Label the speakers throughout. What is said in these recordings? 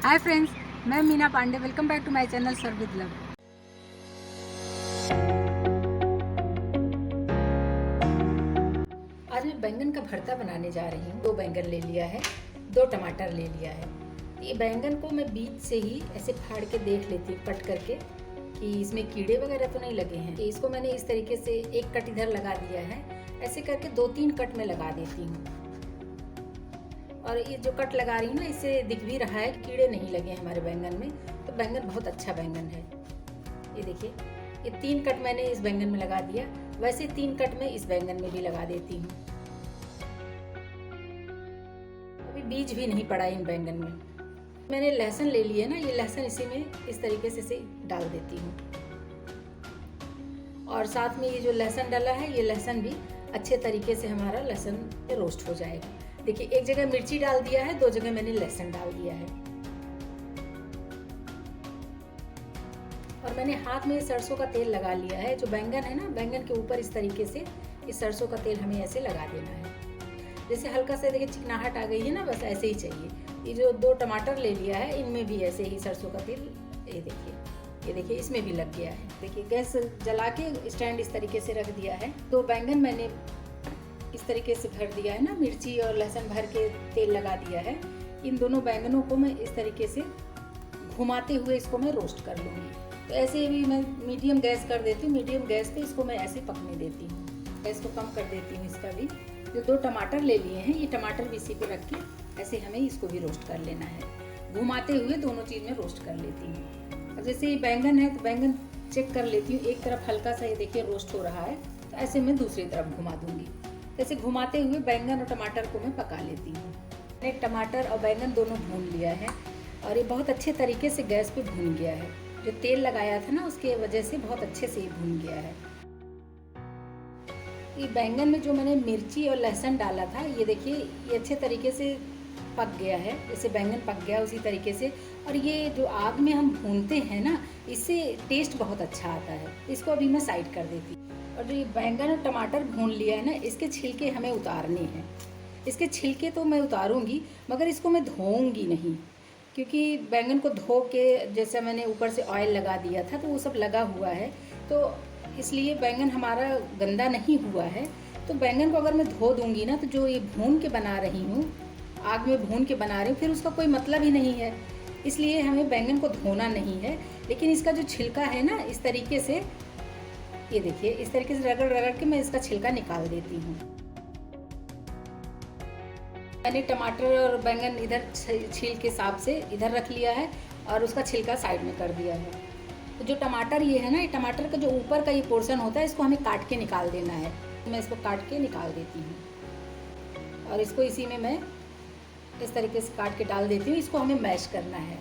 Speaker 1: हाय friends, मैं Meena Pandey. Welcome back to my channel serve with love. आज मैं बैंगन का भरता बनाने जा रही हूँ। 2 बैंगन ले लिया है, 2 टमाटर ले लिया है। ये बैंगन को मैं बीच से ही ऐसे फाड़ के देख लेती हूँ, कट करके, कि इसमें कीड़े वगैरह तो नहीं लगे हैं। इसको मैंने इस तरीके से एक कट इधर लगा दिया है। ऐसे करके 2-3 कट में लगा देती हूँ। और ये जो कट लगा रही हूँ ना, इससे दिख भी रहा है कि कीड़े नहीं लगे हमारे बैंगन में। तो बैंगन बहुत अच्छा बैंगन है। ये देखिए, ये 3 कट मैंने इस बैंगन में लगा दिया। वैसे 3 कट में इस बैंगन में भी लगा देती हूँ। अभी बीज भी नहीं पड़ा इन बैंगन में। मैंने लहसुन ले लिया ना, ये लहसुन इसी में इस तरीके से इसे डाल देती हूँ। और साथ में ये जो लहसुन डाला है, ये लहसुन भी अच्छे तरीके से हमारा लहसुन रोस्ट हो जाएगा। देखिए, एक जगह मिर्ची डाल दिया है, 2 जगह मैंने लहसुन डाल दिया है। और मैंने हाथ में सरसों का तेल लगा लिया है। जो बैंगन है ना, बैंगन के ऊपर इस तरीके से इस सरसों का तेल हमें ऐसे लगा देना है। जैसे हल्का सा देखिए चिकनाहट आ गई है ना, बस ऐसे ही चाहिए। ये जो 2 टमाटर ले लिया है, इनमें भी ऐसे ही सरसों का तेल, ये देखिए इसमें भी लग गया है। देखिए, गैस जला के स्टैंड इस तरीके से रख दिया है। 2 बैंगन मैंने इस तरीके से भर दिया है ना, मिर्ची और लहसुन भर के तेल लगा दिया है। इन दोनों बैंगनों को मैं इस तरीके से घुमाते हुए इसको मैं रोस्ट कर लूँगी। तो ऐसे भी मैं मीडियम गैस कर देती हूँ। मीडियम गैस पे इसको मैं ऐसे पकने देती हूँ। गैस को कम कर देती हूँ इसका भी। जो 2 टमाटर ले लिए हैं, ये टमाटर भी इसी पे रख के ऐसे हमें इसको भी रोस्ट कर लेना है। घुमाते हुए दोनों चीज़ में रोस्ट कर लेती हूँ। अब जैसे ये बैंगन है, तो बैंगन चेक कर लेती हूँ। एक तरफ हल्का सा ये देखिए रोस्ट हो रहा है, तो ऐसे मैं दूसरी तरफ घुमा दूँगी। ऐसे घुमाते हुए बैंगन और टमाटर को मैं पका लेती हूँ। मैंने टमाटर और बैंगन दोनों भून लिया है और ये बहुत अच्छे तरीके से गैस पे भून गया है। जो तेल लगाया था ना, उसके वजह से बहुत अच्छे से ये भून गया है। ये बैंगन में जो मैंने मिर्ची और लहसुन डाला था, ये देखिए ये अच्छे तरीके से पक गया है। जैसे बैंगन पक गया उसी तरीके से। और ये जो आग में हम भूनते हैं ना, इससे टेस्ट बहुत अच्छा आता है। इसको अभी मैं साइड कर देती हूँ। और जो ये बैंगन और टमाटर भून लिया है ना, इसके छिलके हमें उतारने हैं। इसके छिलके तो मैं उतारूंगी, मगर इसको मैं धोऊंगी नहीं, क्योंकि बैंगन को धो के जैसे मैंने ऊपर से ऑयल लगा दिया था, तो वो सब लगा हुआ है। तो इसलिए बैंगन हमारा गंदा नहीं हुआ है। तो बैंगन को अगर मैं धो दूंगी ना, तो जो ये भून के बना रही हूँ, आग में भून के बना रही हूँ, फिर उसका कोई मतलब ही नहीं है। इसलिए हमें बैंगन को धोना नहीं है। लेकिन इसका जो छिलका है ना, इस तरीके से, ये देखिए इस तरीके से रगड़ रगड़ के मैं इसका छिलका निकाल देती हूँ। मैंने टमाटर और बैंगन इधर छील के हिसाब से इधर रख लिया है और उसका छिलका साइड में कर दिया है। तो जो टमाटर ये है ना, ये टमाटर का जो ऊपर का ये पोर्शन होता है, इसको हमें काट के निकाल देना है। मैं इसको काट के निकाल देती हूँ और इसको इसी में मैं इस तरीके से काट के डाल देती हूँ। इसको हमें मैश करना है।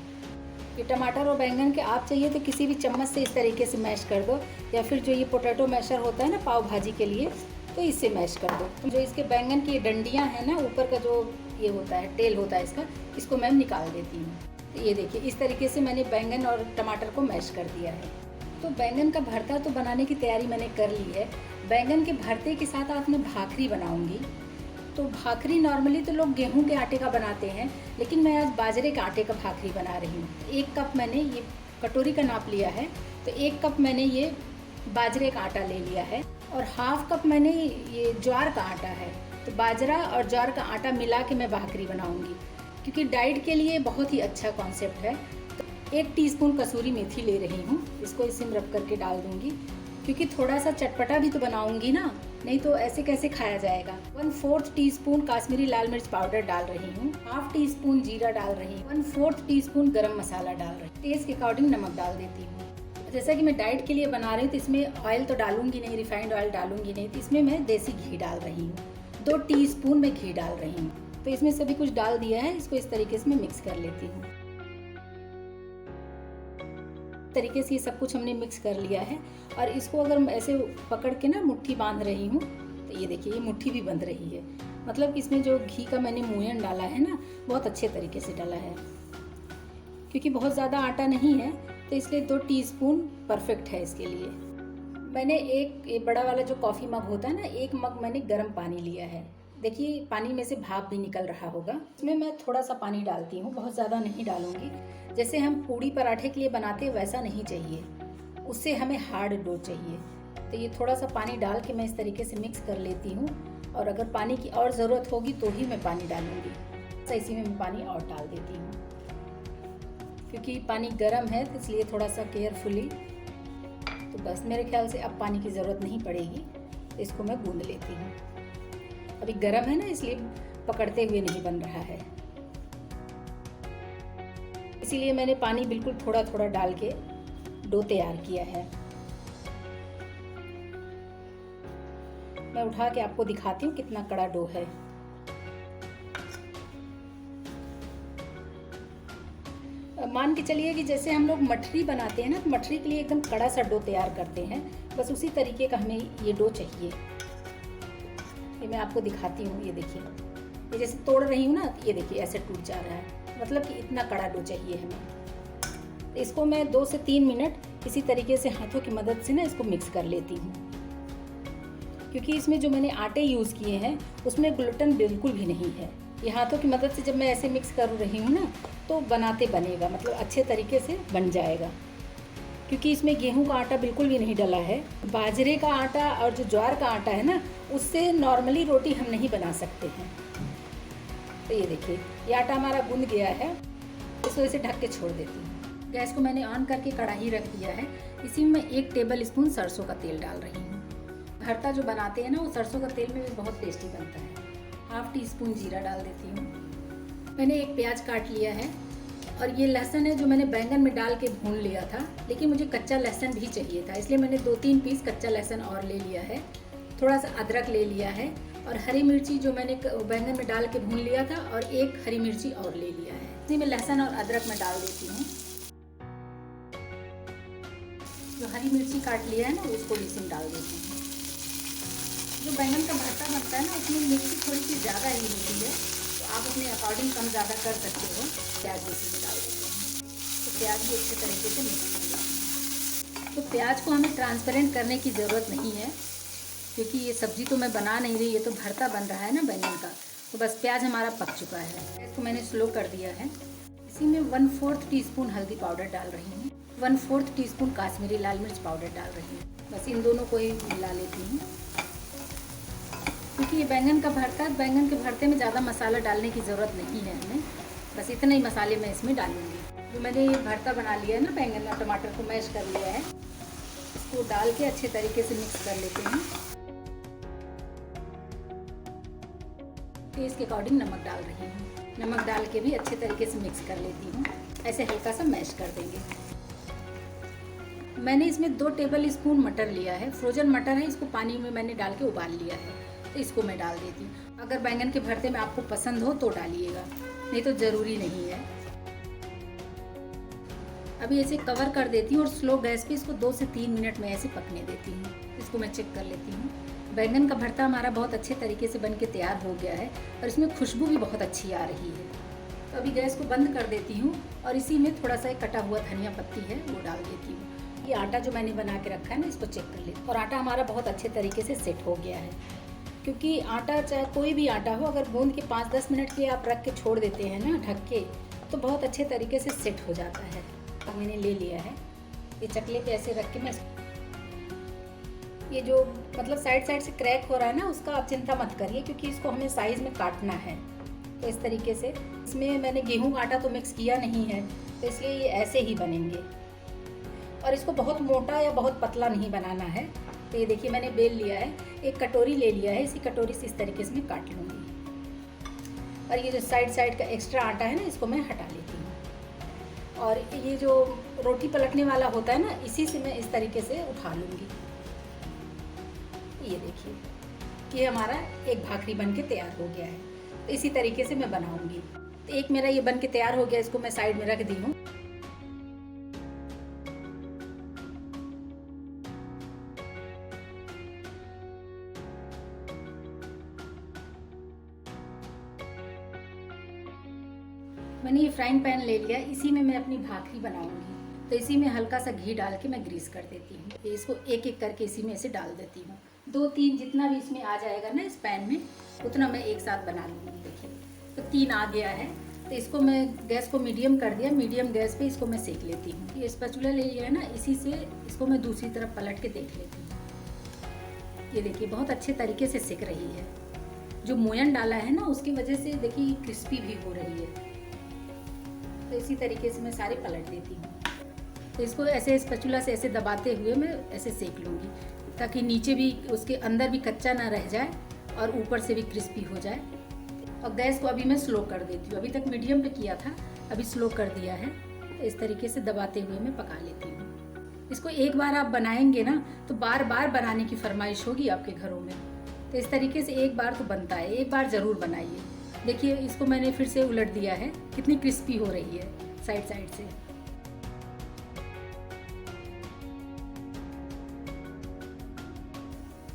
Speaker 1: ये टमाटर और बैंगन के आप चाहिए तो किसी भी चम्मच से इस तरीके से मैश कर दो, या फिर जो ये पोटैटो मैशर होता है ना पाव भाजी के लिए, तो इससे मैश कर दो। जो इसके बैंगन की डंडियाँ हैं ना, ऊपर का जो ये होता है, टेल होता है इसका, इसको मैं निकाल देती हूँ। तो ये देखिए इस तरीके से मैंने बैंगन और टमाटर को मैश कर दिया है। तो बैंगन का भरता तो बनाने की तैयारी मैंने कर ली है। बैंगन के भरते के साथ आज मैं भाखरी बनाऊँगी। तो भाखरी नॉर्मली तो लोग गेहूं के आटे का बनाते हैं, लेकिन मैं आज बाजरे के आटे का भाखरी बना रही हूँ। 1 कप मैंने ये कटोरी का नाप लिया है, तो 1 कप मैंने ये बाजरे का आटा ले लिया है और 1/2 कप मैंने ये ज्वार का आटा है। तो बाजरा और ज्वार का आटा मिला के मैं भाखरी बनाऊँगी, क्योंकि डाइट के लिए बहुत ही अच्छा कॉन्सेप्ट है। तो 1 टीस्पून कसूरी मेथी ले रही हूँ, इसको इसी में रब करके डाल दूँगी, क्योंकि थोड़ा सा चटपटा भी तो बनाऊँगी ना, नहीं तो ऐसे कैसे खाया जाएगा। 1/4 टीस्पून काश्मीरी लाल मिर्च पाउडर डाल रही हूँ, 1/2 टीस्पून जीरा डाल रही हूँ, 1/4 टीस्पून गरम मसाला डाल रही हूँ, टेस्ट के अकॉर्डिंग नमक डाल देती हूँ। जैसा कि मैं डाइट के लिए बना रही हूँ, तो इसमें ऑयल तो डालूंगी नहीं, रिफाइंड ऑयल डालूंगी नहीं, तो इसमें मैं देसी घी डाल रही हूँ। 2 टीस्पून मैं घी डाल रही हूँ। तो इसमें सभी कुछ डाल दिया है, इसको इस तरीके से मैं मिक्स कर लेती हूँ। तरीके से ये सब कुछ हमने मिक्स कर लिया है। और इसको अगर मैं ऐसे पकड़ के ना मुट्ठी बांध रही हूँ, तो ये देखिए ये मुट्ठी भी बंध रही है। मतलब कि इसमें जो घी का मैंने मुयन डाला है ना, बहुत अच्छे तरीके से डाला है, क्योंकि बहुत ज़्यादा आटा नहीं है, तो इसलिए 2 टीस्पून परफेक्ट है इसके लिए। मैंने एक बड़ा वाला जो कॉफ़ी मग होता है ना, 1 मग मैंने गर्म पानी लिया है। देखिए पानी में से भाप भी निकल रहा होगा। इसमें मैं थोड़ा सा पानी डालती हूँ, बहुत ज़्यादा नहीं डालूँगी। जैसे हम पूड़ी पराठे के लिए बनाते हैं वैसा नहीं चाहिए, उससे हमें हार्ड डो चाहिए। तो ये थोड़ा सा पानी डाल के मैं इस तरीके से मिक्स कर लेती हूँ, और अगर पानी की और ज़रूरत होगी तो ही मैं पानी डालूँगी। तो इसी में मैं पानी और डाल देती हूँ, क्योंकि पानी गर्म है तो इसलिए थोड़ा सा केयरफुली। तो बस मेरे ख्याल से अब पानी की ज़रूरत नहीं पड़ेगी। तो इसको मैं गूँध लेती हूँ। अभी गर्म है ना, इसलिए पकड़ते हुए नहीं बन रहा है, इसीलिए मैंने पानी बिल्कुल थोड़ा थोड़ा डाल के डो तैयार किया है। मैं उठा के आपको दिखाती हूँ कितना कड़ा डो है। मान के चलिए कि जैसे हम लोग मठरी बनाते हैं ना, तो मठरी के लिए एकदम कड़ा सा डो तैयार करते हैं, बस उसी तरीके का हमें ये डो चाहिए। ये मैं आपको दिखाती हूँ, ये देखिए, ये जैसे तोड़ रही हूँ ना, तो ये देखिए ऐसे टूट जा रहा है, मतलब कि इतना कड़ा डो चाहिए हमें। इसको मैं 2 से 3 मिनट इसी तरीके से हाथों की मदद से ना इसको मिक्स कर लेती हूँ, क्योंकि इसमें जो मैंने आटे यूज़ किए हैं उसमें ग्लूटेन बिल्कुल भी नहीं है। ये हाथों की मदद से जब मैं ऐसे मिक्स कर रही हूँ ना, तो बनाते बनेगा, मतलब अच्छे तरीके से बन जाएगा, क्योंकि इसमें गेहूं का आटा बिल्कुल भी नहीं डला है। बाजरे का आटा और जो ज्वार का आटा है ना, उससे नॉर्मली रोटी हम नहीं बना सकते हैं। तो ये देखिए, ये आटा हमारा गूंद गया है, इसको इसे ढक के छोड़ देती हूँ। गैस को मैंने ऑन करके कढ़ाई रख दिया है। इसी में मैं 1 टेबल स्पून सरसों का तेल डाल रही हूँ। भरता जो बनाते हैं ना, वो सरसों का तेल में भी बहुत टेस्टी बनता है। 1/2 टीस्पून जीरा डाल देती हूँ। मैंने 1 प्याज काट लिया है, और ये लहसुन है जो मैंने बैंगन में डाल के भून लिया था, लेकिन मुझे कच्चा लहसुन भी चाहिए था, इसलिए मैंने 2-3 पीस कच्चा लहसुन और ले लिया है। थोड़ा सा अदरक ले लिया है, और हरी मिर्ची जो मैंने बैंगन में डाल के भून लिया था, और 1 हरी मिर्ची और ले लिया है। इसी में लहसुन और अदरक मैं डाल देती हूँ। जो हरी मिर्ची काट लिया है ना, उसको इसी में डाल देती हूँ। जो बैंगन का भरता बनता है ना, उसमें मिर्ची थोड़ी सी ज़्यादा ही होती है, तो आप अपने अकॉर्डिंग कम ज़्यादा कर सकते हो। प्याज इसी में डाल देते हैं, तो प्याज भी अच्छे तरीके से मिक्स कर देते हैं। तो प्याज को हमें ट्रांसपेरेंट करने की ज़रूरत नहीं है, क्योंकि ये सब्ज़ी तो मैं बना नहीं रही, ये तो भरता बन रहा है ना बैंगन का। तो बस प्याज हमारा पक चुका है, इसको मैंने स्लो कर दिया है। इसी में 1/4 टीस्पून हल्दी पाउडर डाल रही हूँ, 1/4 टीस्पून काश्मीरी लाल मिर्च पाउडर डाल रही हूँ। बस इन दोनों को ही मिला लेती हूँ, क्योंकि ये बैंगन का भरता है। बैंगन के भरते में ज़्यादा मसाला डालने की ज़रूरत नहीं है हमें, बस इतना ही मसाले मैं इसमें डालूँगी। जो मैंने ये भरता बना लिया है ना, बैंगन और टमाटर को मैश कर लिया है, इसको डाल के अच्छे तरीके से मिक्स कर लेते हैं। टेस्ट के अकॉर्डिंग नमक डाल रही हूँ, नमक डाल के भी अच्छे तरीके से मिक्स कर लेती हूँ। ऐसे हल्का सा मैश कर देंगे। मैंने इसमें 2 टेबल स्पून मटर लिया है, फ्रोजन मटर है, इसको पानी में मैंने डाल के उबाल लिया है, तो इसको मैं डाल देती हूँ। अगर बैंगन के भरते में आपको पसंद हो तो डालिएगा, नहीं तो ज़रूरी नहीं है। अभी ऐसे कवर कर देती हूँ और स्लो गैस पे इसको 2 से 3 मिनट में ऐसे पकने देती हूँ। इसको मैं चेक कर लेती हूँ। बैंगन का भरता हमारा बहुत अच्छे तरीके से बन के तैयार हो गया है, और इसमें खुशबू भी बहुत अच्छी आ रही है। तो अभी गैस को बंद कर देती हूँ, और इसी में थोड़ा सा कटा हुआ धनिया पत्ती है वो डाल देती हूँ। ये आटा जो मैंने बना के रखा है ना, इसको चेक कर लेती हूँ, और आटा हमारा बहुत अच्छे तरीके से सेट हो गया है। क्योंकि आटा चाहे कोई भी आटा हो, अगर गूंद के 5-10 मिनट के आप रख के छोड़ देते हैं ना ढक के, तो बहुत अच्छे तरीके से सेट हो जाता है। अब मैंने ले लिया है, ये चकले पे ऐसे रख के मैं, ये जो मतलब साइड से क्रैक हो रहा है ना, उसका आप चिंता मत करिए, क्योंकि इसको हमें साइज़ में काटना है। तो इस तरीके से, इसमें मैंने गेहूं का आटा तो मिक्स किया नहीं है, तो इसलिए ये ऐसे ही बनेंगे। और इसको बहुत मोटा या बहुत पतला नहीं बनाना है। तो ये देखिए, मैंने बेल लिया है, 1 कटोरी ले लिया है, इसी कटोरी से इस तरीके से मैं काट लूँगी। और ये जो साइड का एक्स्ट्रा आटा है ना, इसको मैं हटा लेती हूँ। और ये जो रोटी पलटने वाला होता है ना, इसी से मैं इस तरीके से उठा लूँगी। ये देखिए, ये हमारा एक भाखरी बन के तैयार हो गया है। तो इसी तरीके से मैं बनाऊँगी। तो एक मेरा ये बन के तैयार हो गया, इसको मैं साइड में रख दी हूँ। मैंने ये फ्राइंग पैन ले लिया, इसी में मैं अपनी भाखरी बनाऊंगी। तो इसी में हल्का सा घी डाल के मैं ग्रीस कर देती हूँ। इसको एक एक करके इसी में ऐसे डाल देती हूँ। 2-3 जितना भी इसमें आ जाएगा ना इस पैन में, उतना मैं एक साथ बना लूँगी। देखिए तो 3 आ गया है, तो इसको मैं गैस को मीडियम कर दिया। मीडियम गैस पे इसको मैं सेक लेती हूँ। ये स्पैचुला ले लिया है ना, इसी से इसको मैं दूसरी तरफ पलट के देख लेती हूँ। ये देखिए बहुत अच्छे तरीके से सेक रही है। जो मोयन डाला है ना उसकी वजह से देखिए क्रिस्पी भी हो रही है। तो इसी तरीके से मैं सारे पलट देती हूँ। तो इसको ऐसे स्पैचुला से ऐसे दबाते हुए मैं ऐसे सेक लूँगी, ताकि नीचे भी उसके अंदर भी कच्चा ना रह जाए और ऊपर से भी क्रिस्पी हो जाए। और गैस को अभी मैं स्लो कर देती हूँ। अभी तक मीडियम पे किया था, अभी स्लो कर दिया है। इस तरीके से दबाते हुए मैं पका लेती हूँ। इसको एक बार आप बनाएंगे ना तो बार बार बनाने की फरमाइश होगी आपके घरों में। तो इस तरीके से एक बार तो बनता है, एक बार ज़रूर बनाइए। देखिए इसको मैंने फिर से उलट दिया है, कितनी क्रिस्पी हो रही है साइड साइड से।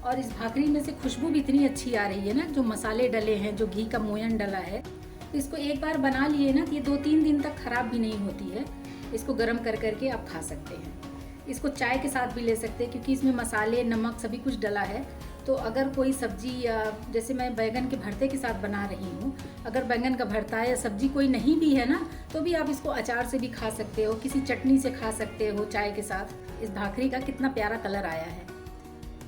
Speaker 1: और इस भाकरी में से खुशबू भी इतनी अच्छी आ रही है ना, जो मसाले डले हैं, जो घी का मोयन डला है। तो इसको एक बार बना लिए ना तो ये 2-3 दिन तक ख़राब भी नहीं होती है। इसको गर्म कर करके आप खा सकते हैं। इसको चाय के साथ भी ले सकते हैं, क्योंकि इसमें मसाले, नमक सभी कुछ डला है। तो अगर कोई सब्जी या जैसे मैं बैंगन के भरते के साथ बना रही हूँ, अगर बैंगन का भरता या सब्जी कोई नहीं भी है ना, तो भी आप इसको अचार से भी खा सकते हो, किसी चटनी से खा सकते हो चाय के साथ। इस भाकरी का कितना प्यारा कलर आया है,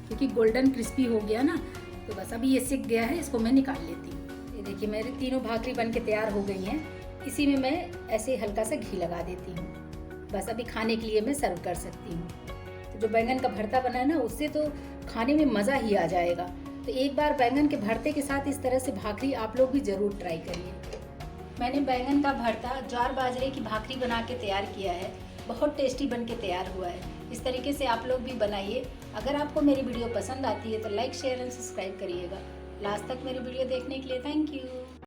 Speaker 1: क्योंकि गोल्डन क्रिस्पी हो गया ना। तो बस अभी ये सिक गया है, इसको मैं निकाल लेती हूँ। ये देखिए मेरी तीनों भाकरी बन के तैयार हो गई हैं। इसी में मैं ऐसे हल्का सा घी लगा देती हूँ। बस अभी खाने के लिए मैं सर्व कर सकती हूँ। तो जो बैंगन का भरता बना है ना, उससे तो खाने में मज़ा ही आ जाएगा। तो एक बार बैंगन के भरते के साथ इस तरह से भाकरी आप लोग भी ज़रूर ट्राई करिए। मैंने बैंगन का भरता ज्वार बाजरे की भाकरी बना के तैयार किया है। बहुत टेस्टी बन के तैयार हुआ है। इस तरीके से आप लोग भी बनाइए। अगर आपको मेरी वीडियो पसंद आती है तो लाइक, शेयर एंड सब्सक्राइब करिएगा। लास्ट तक मेरी वीडियो देखने के लिए थैंक यू।